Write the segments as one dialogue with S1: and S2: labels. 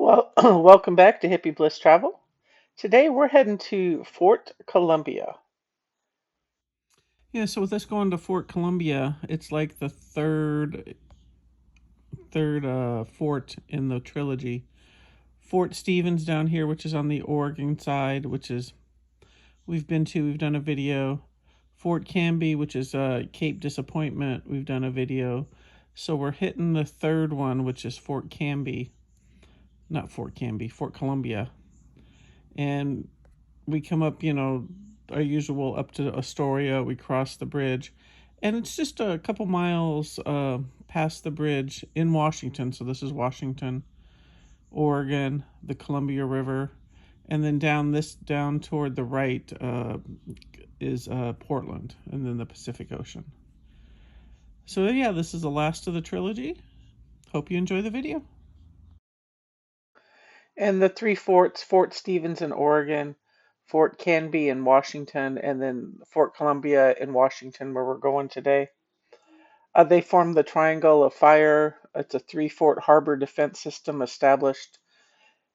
S1: Well, welcome back to Hippie Bliss Travel. Today we're heading to Fort Columbia.
S2: Yeah, so with us going to Fort Columbia, it's like the third fort in the trilogy. Fort Stevens down here, which is on the Oregon side, which is we've been to. We've done a video. Fort Canby, which is Cape Disappointment. We've done a video. So we're hitting the third one, which is Fort Canby, not Fort Canby, Fort Columbia, and we come up, our usual up to Astoria. We cross the bridge, and it's just a couple miles past the bridge in Washington. So this is Washington, Oregon, the Columbia River, and then down toward the right is Portland, and then the Pacific Ocean. So yeah, this is the last of the trilogy. Hope you enjoy the video.
S1: And the three forts, Fort Stevens in Oregon, Fort Canby in Washington, and then Fort Columbia in Washington, where we're going today. They form the Triangle of Fire. It's a three-fort harbor defense system established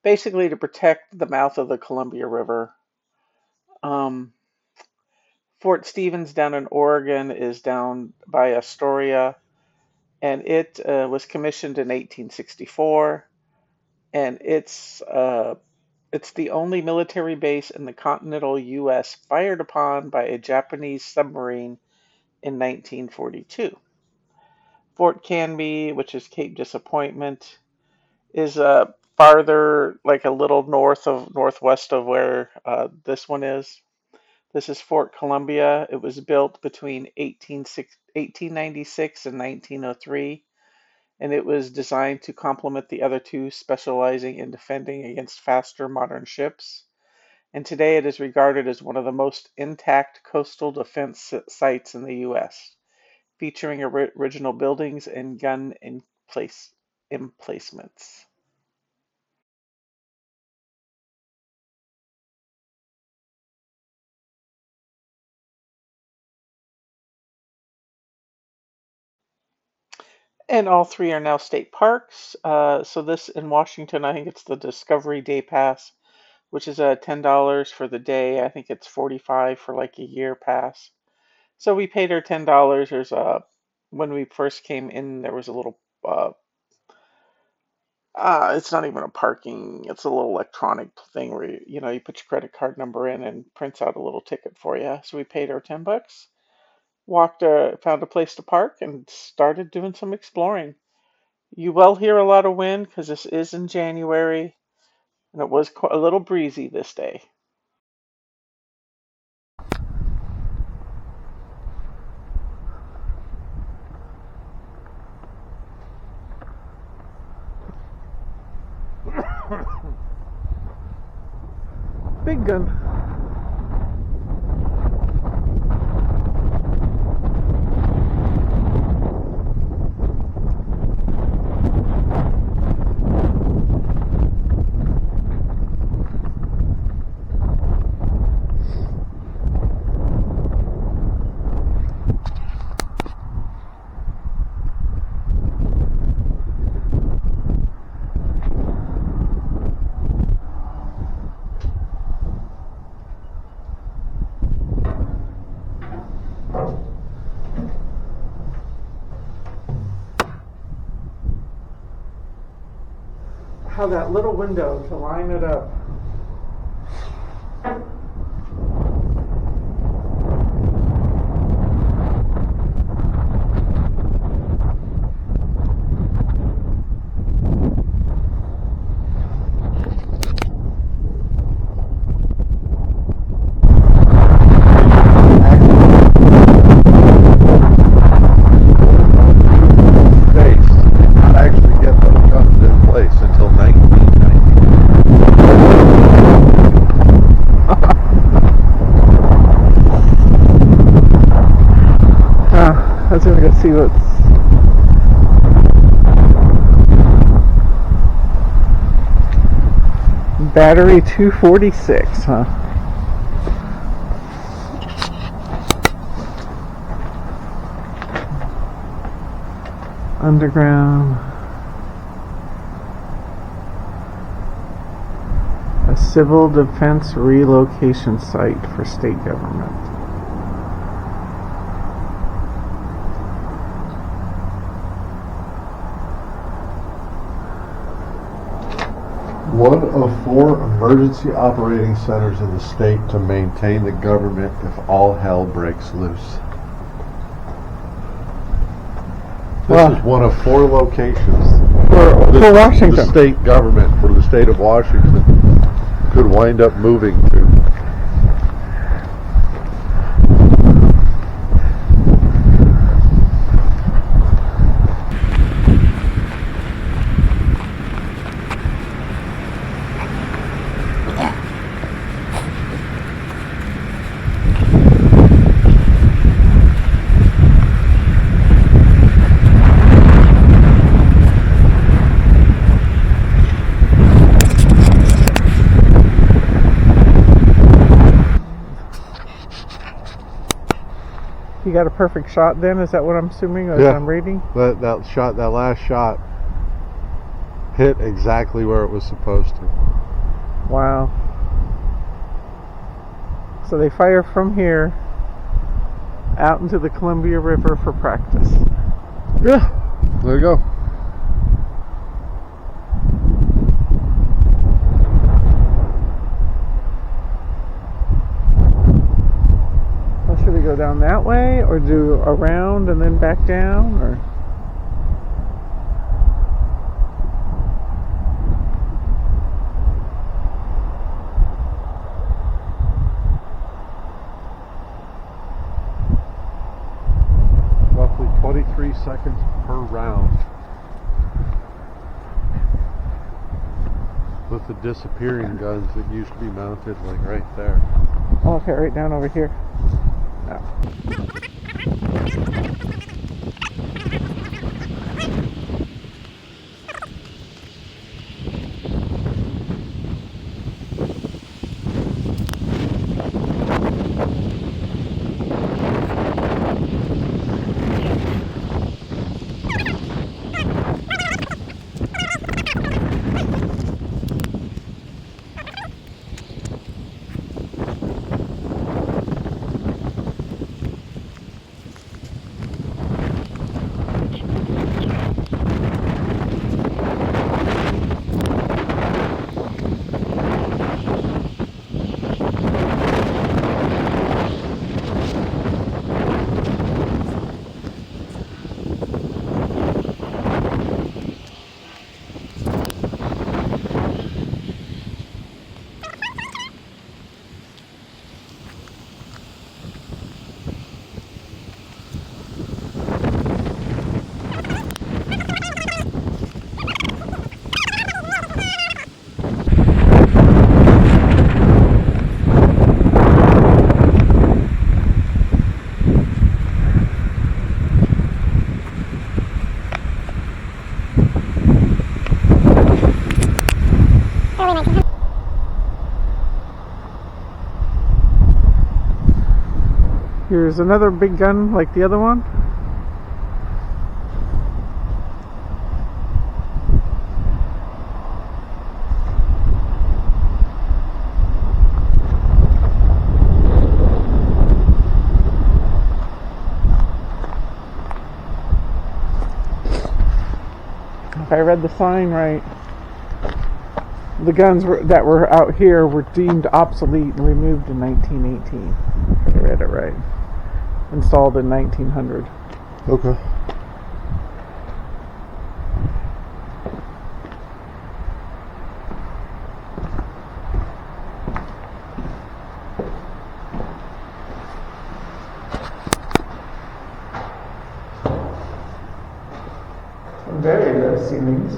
S1: basically to protect the mouth of the Columbia River. Um, Fort Stevens down in Oregon is down by Astoria, and it was commissioned in 1864, and it's the only military base in the continental U.S. fired upon by a Japanese submarine in 1942. Fort Canby, which is Cape Disappointment, is farther, like a little northwest of where this one is. This is Fort Columbia. It was built between 1896 and 1903, and it was designed to complement the other two, specializing in defending against faster modern ships. And today it is regarded as one of the most intact coastal defense sites in the U.S., featuring original buildings and gun emplacements. And all three are now state parks. So this in Washington, I think it's the Discovery Day Pass, which is $10 for the day. I think it's 45 for like a year pass. So we paid our $10. There's when we first came in, there was a little it's not even a parking, it's a little electronic thing where you put your credit card number in and prints out a little ticket for you. So we paid our $10, walked, found a place to park, and started doing some exploring. You will hear a lot of wind because this is in January, and it was a little breezy this day. Big gun. How that little window to line it up. Let's go see what's battery 246, huh? Underground.
S2: A civil defense relocation site for state government.
S3: One of 4 emergency operating centers in the state to maintain the government if all hell breaks loose. This is one of 4 locations
S2: for Washington.
S3: the state government for the state of Washington could wind up moving to.
S2: You got a perfect shot then? Is that what I'm assuming as I'm reading?
S3: That last shot hit exactly where it was supposed to.
S2: Wow. So they fire from here out into the Columbia River for practice.
S3: Yeah, there you go.
S2: Should we go down that way or do around and then back down, or?
S3: Roughly 23 seconds per round. With the disappearing guns that used to be mounted like right there.
S2: Okay, right down over here. Oh. Here's another big gun like the other one. If I read the sign right, the guns that were out here were deemed obsolete and removed in 1918. If I read it right. Installed in 1900.
S3: Okay.
S2: Very low ceilings.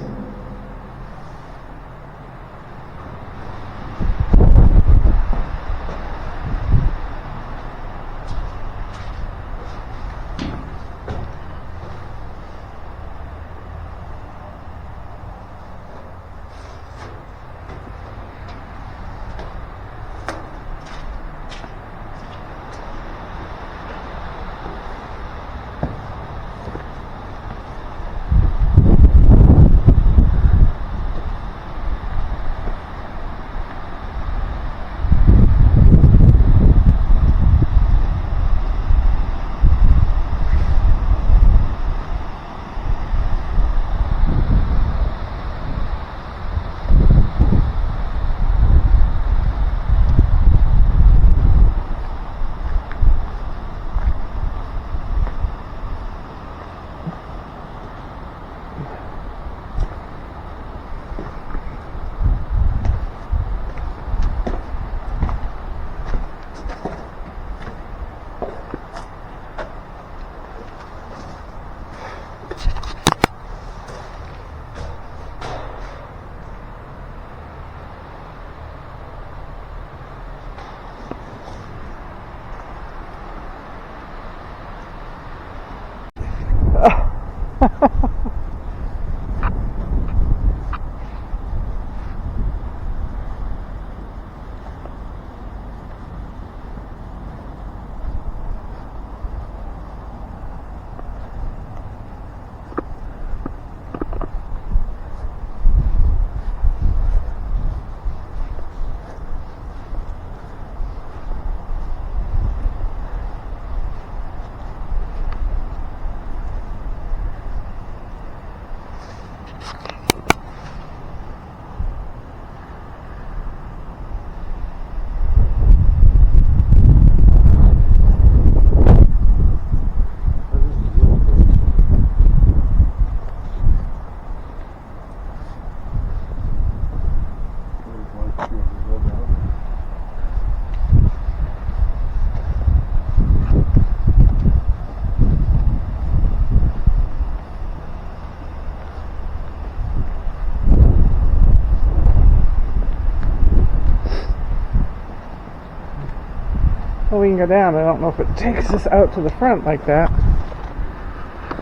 S2: Well, we can go down. I don't know if it takes us out to the front like that.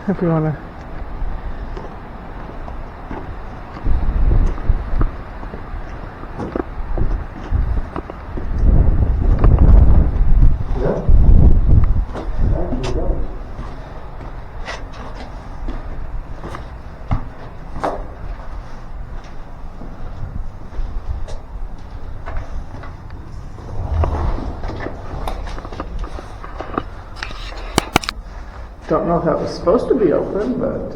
S2: If we want to. Don't know if that was supposed to be open, but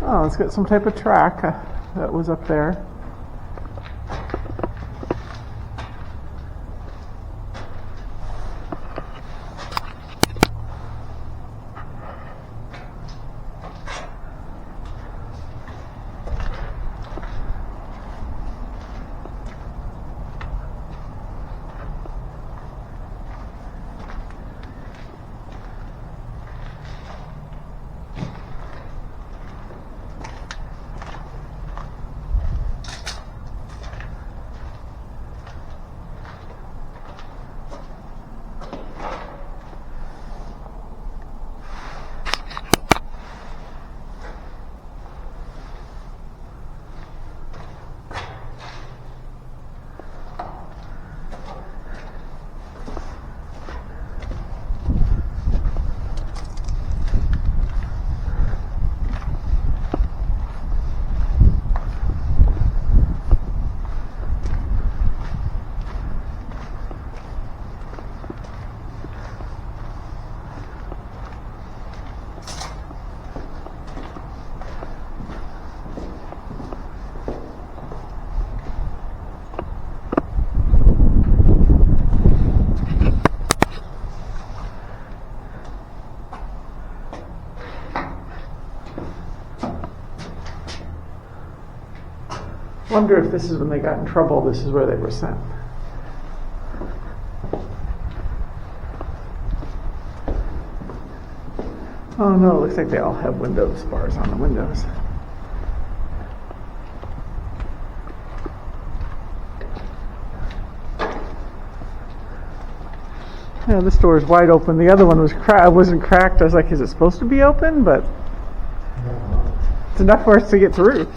S2: oh, it's got some type of track that was up there. Wonder if this is when they got in trouble, this is where they were sent. Oh no, it looks like they all have windows, bars on the windows. Yeah, this door is wide open. The other one wasn't cracked. I was like, is it supposed to be open? But it's enough for us to get through.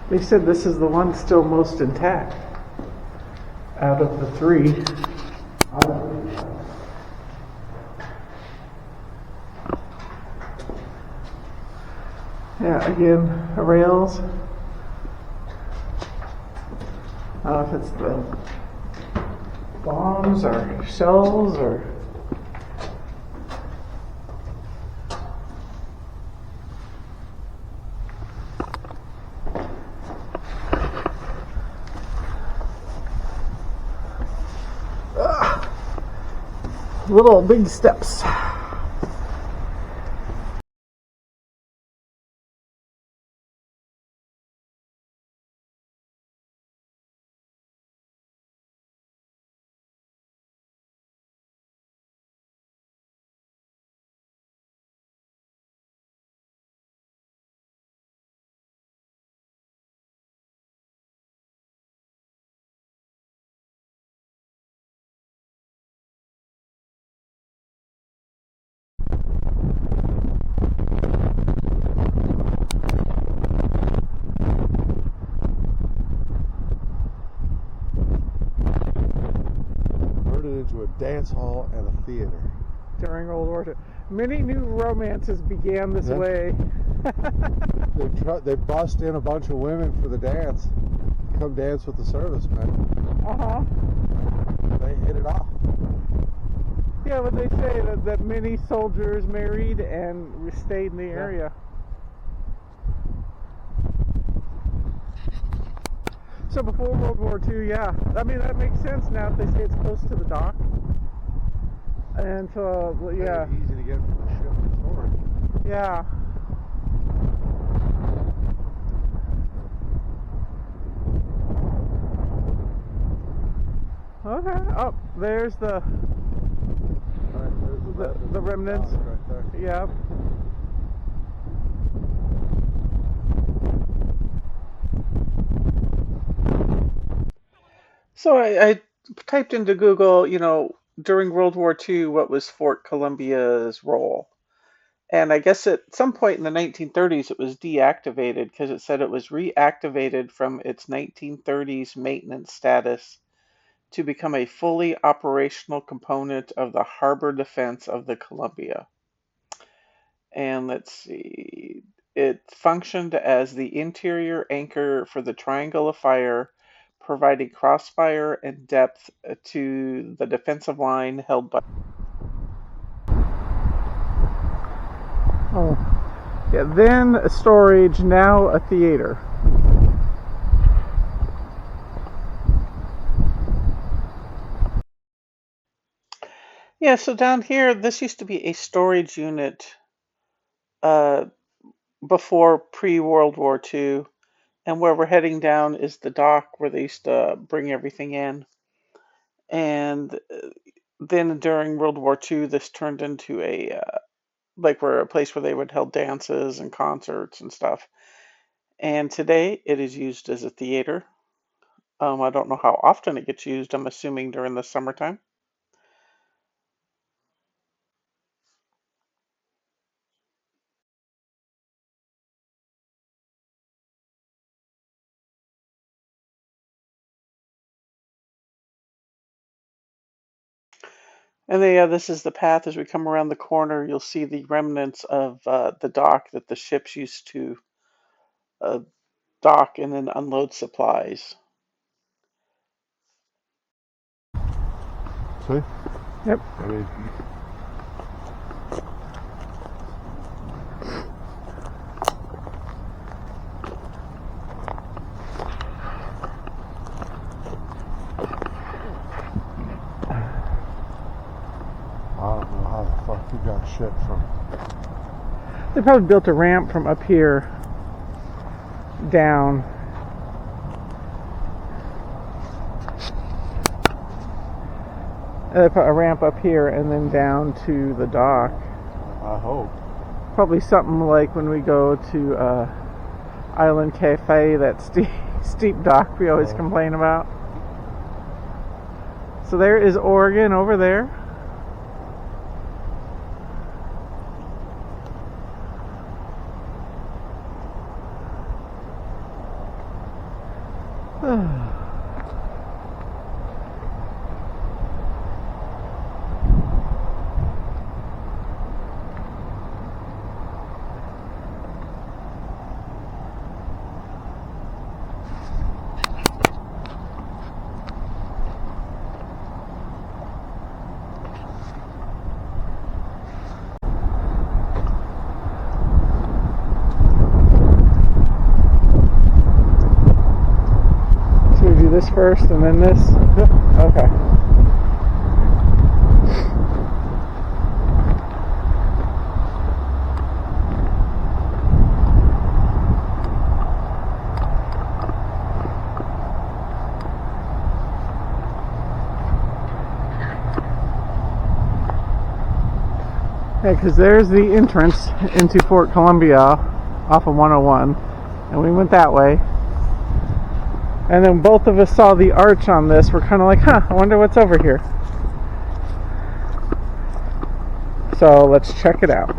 S2: They said this is the one still most intact out of the three. Yeah, again, the rails. I don't know if it's the bombs or shells or. Little big steps.
S3: dance hall and a theater.
S2: During World War II. Many new romances began this way.
S3: They bust in a bunch of women for the dance. Come dance with the servicemen.
S2: Uh-huh.
S3: They hit it off.
S2: Yeah, but they say that many soldiers married and stayed in the area. So before World War II, yeah. I mean, that makes sense now if they say it's close to the dock. And so, yeah.
S3: Very easy to get from the ship to storage.
S2: Yeah. Okay. Oh, there's the remnants.
S3: Right there.
S2: Yep.
S1: So I typed into Google, during World War II, what was Fort Columbia's role? And I guess at some point in the 1930s, it was deactivated because it said it was reactivated from its 1930s maintenance status to become a fully operational component of the harbor defense of the Columbia. And let's see, it functioned as the interior anchor for the Triangle of Fire, providing crossfire and depth to the defensive line held by.
S2: Oh, yeah. Then a storage, now a theater.
S1: Yeah, so down here, this used to be a storage unit uh, before pre-World War II. And where we're heading down is the dock where they used to bring everything in. And then during World War II, this turned into a place where they would hold dances and concerts and stuff. And today it is used as a theater. I don't know how often it gets used. I'm assuming during the summertime. And then, yeah, this is the path. As we come around the corner, you'll see the remnants of the dock that the ships used to uh, dock and then unload supplies.
S3: See?
S2: Yep.
S3: I mean, I don't know how the fuck you got shit from.
S2: They probably built a ramp from up here down. They put a ramp up here and then down to the dock.
S3: I hope.
S2: Probably something like when we go to Island Cafe, that steep dock we always complain about. So there is Oregon over there. This first and then this? Okay. Yeah, because there's the entrance into Fort Columbia off of 101, and we went that way. And then both of us saw the arch on this. We're kind of like, huh, I wonder what's over here. So let's check it out.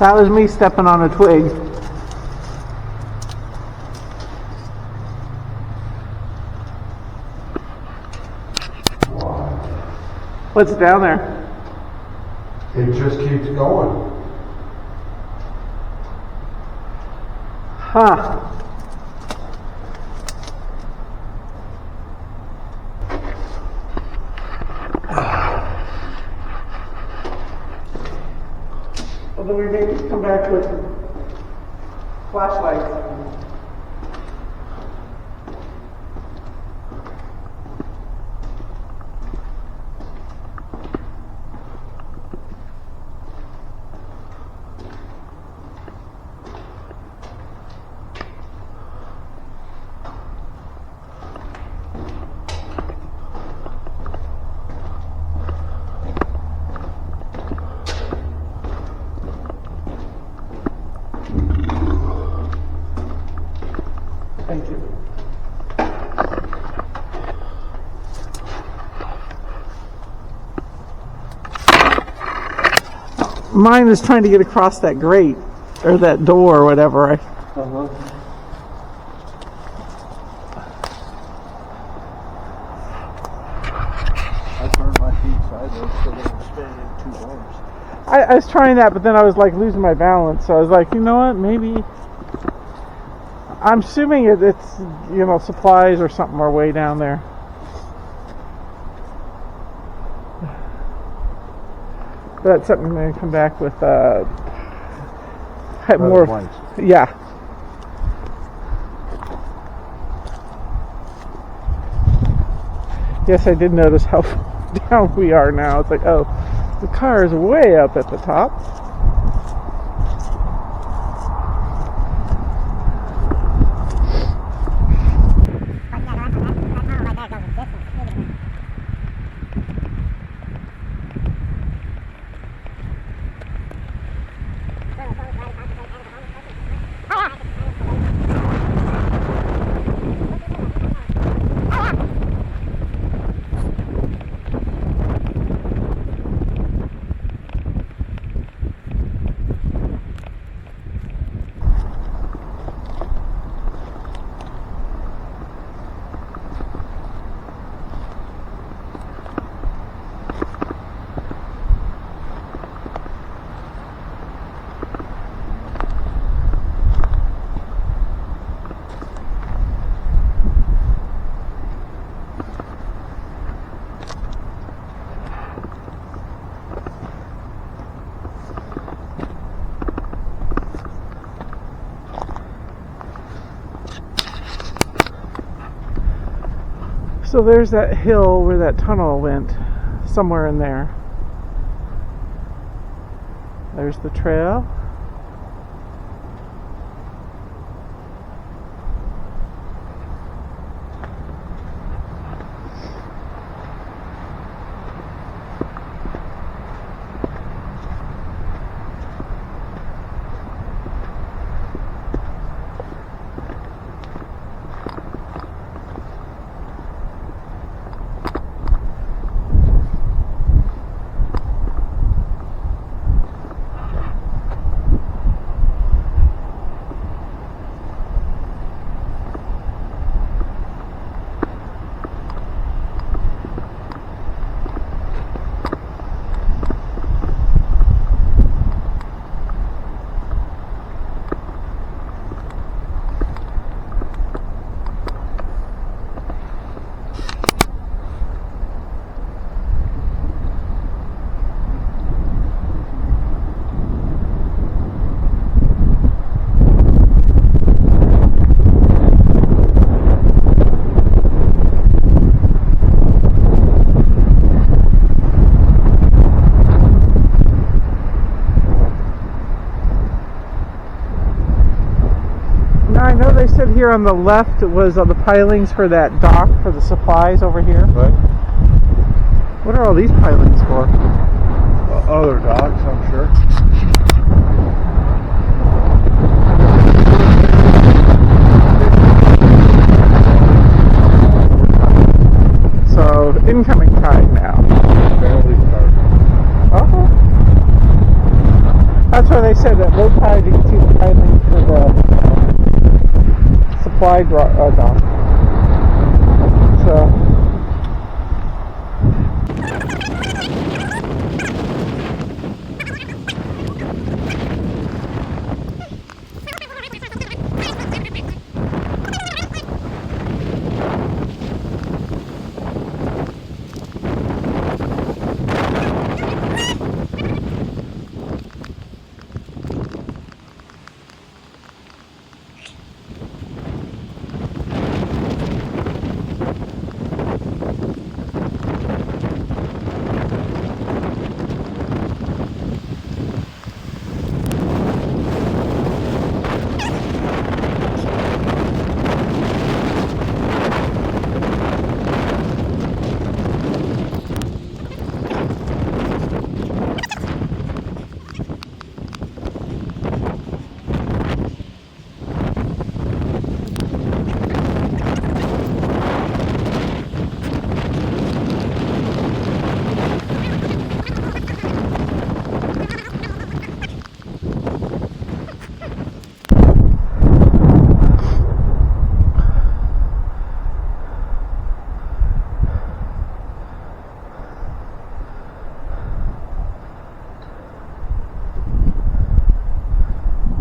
S2: That was me stepping on a twig. What's down there?
S3: It just keeps going.
S2: Huh. Although we maybe come back with flashlights. Thank you. Mine is trying to get across that grate, or that door, or whatever.
S3: I turned my feet sideways so they don't stand in two arms.
S2: I was trying that, but then I was like losing my balance. So I was like, you know what, maybe. I'm assuming it's, you know, supplies or something are way down there. But that's something I'm going to come back with. More.
S3: Blanks.
S2: Yeah. Yes, I did notice how down we are now. It's like, oh, the car is way up at the top. So there's that hill where that tunnel went, somewhere in there. There's the trail. I know they said here on the left it was on the pilings for that dock for the supplies over here.
S3: Right.
S2: What are all these pilings for?
S3: Other docks, I'm sure.
S2: So incoming tide now.
S3: Barely started.
S2: Oh. That's why they said at low tide you can see the pilings for the supply dock. So.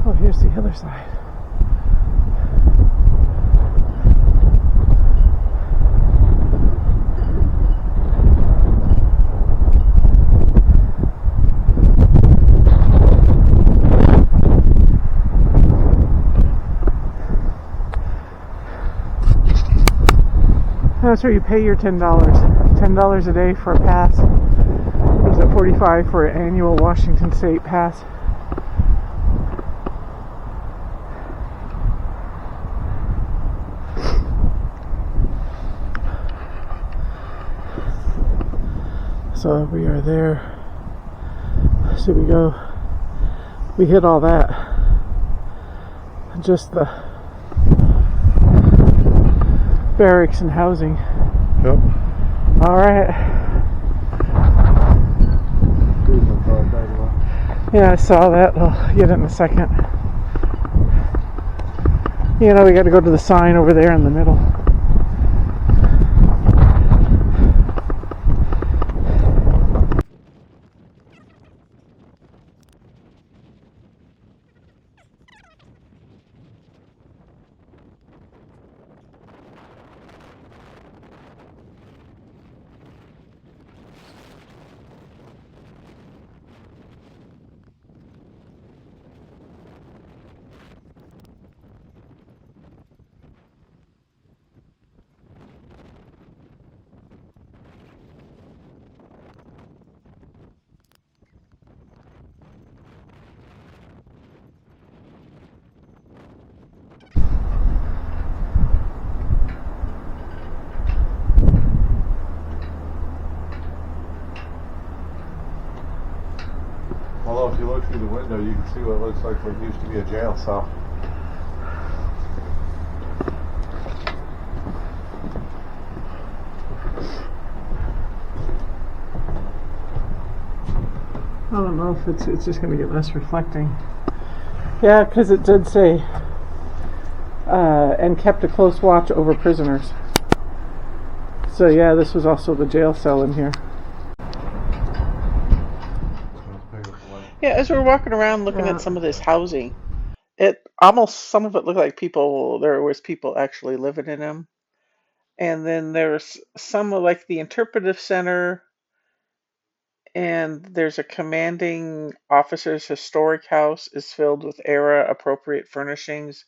S2: Oh, here's the other side. That's where you pay your $10. $10 a day for a pass. It was at $45 for an annual Washington State pass. So we are there. So we hit all that. Just the barracks and housing.
S3: Yep.
S2: Alright. Yeah, I saw that. I'll get it in a second. You know, we got to go to the sign over there in the middle.
S3: Although if you look through the window, you can see what looks like what used to be a jail cell.
S2: I don't know if it's just going to get less reflecting. Yeah, because it did say, and kept a close watch over prisoners. So yeah, this was also the jail cell in here.
S1: Yeah, as we're walking around looking at some of this housing, some of it looked like there was people actually living in them. And then there's some of like the interpretive center, and there's a commanding officer's historic house is filled with era appropriate furnishings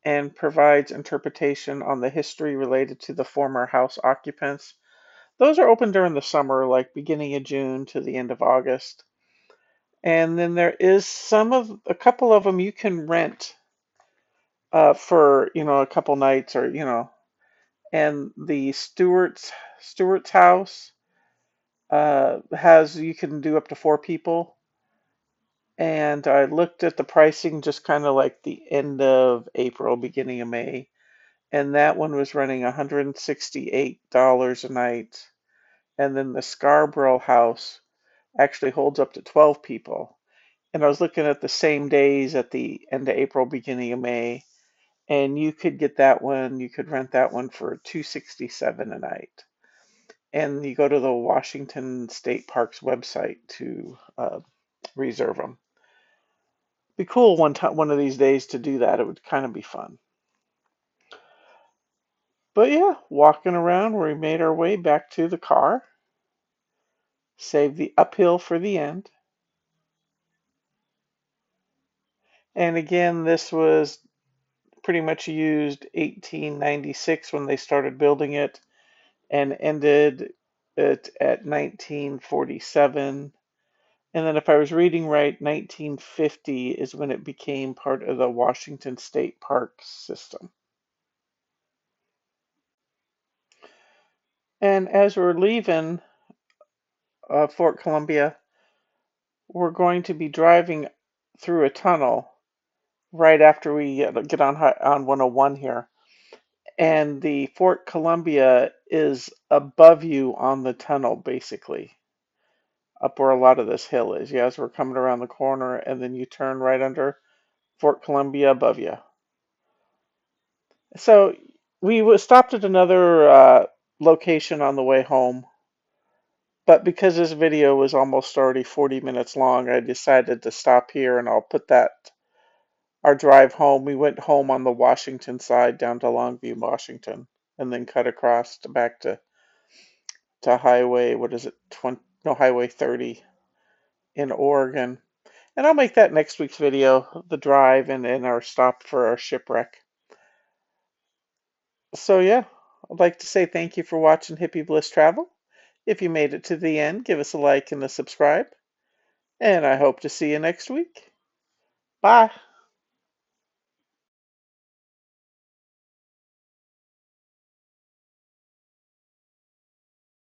S1: and provides interpretation on the history related to the former house occupants. Those are open during the summer, like beginning of June to the end of August. And then there is a couple of them you can rent for a couple nights, or and the Stewart's house has you can do up to 4 people. And I looked at the pricing just kind of like the end of April, beginning of May, and that one was running $168 a night. And then the Scarborough house actually holds up to 12 people, And I was looking at the same days at the end of April, beginning of May, and you could get that one. You could rent that one for $267 a night. And you go to the Washington State Parks website to reserve them. Be cool one of these days to do that. It would kind of be fun. But yeah, walking around, we made our way back to the car, saved the uphill for the end. And again, this was pretty much used 1896 when they started building it and ended it at 1947. And then if I was reading right, 1950 is when it became part of the Washington State Park system. And as we're leaving Fort Columbia, we're going to be driving through a tunnel right after we get on 101 here. And the Fort Columbia is above you on the tunnel, basically, up where a lot of this hill is. Yeah, as we're coming around the corner, and then you turn right under Fort Columbia above you. So we stopped at another location on the way home, but because this video was almost already 40 minutes long, I decided to stop here, and I'll put that our drive home. We went home on the Washington side down to Longview, Washington, and then cut across back to Highway, what is it, 20, no, Highway 30 in Oregon. And I'll make that next week's video, the drive and our stop for our shipwreck. So yeah, I'd like to say thank you for watching Hippie Bliss Travel. If you made it to the end, give us a like and a subscribe. And I hope to see you next week. Bye.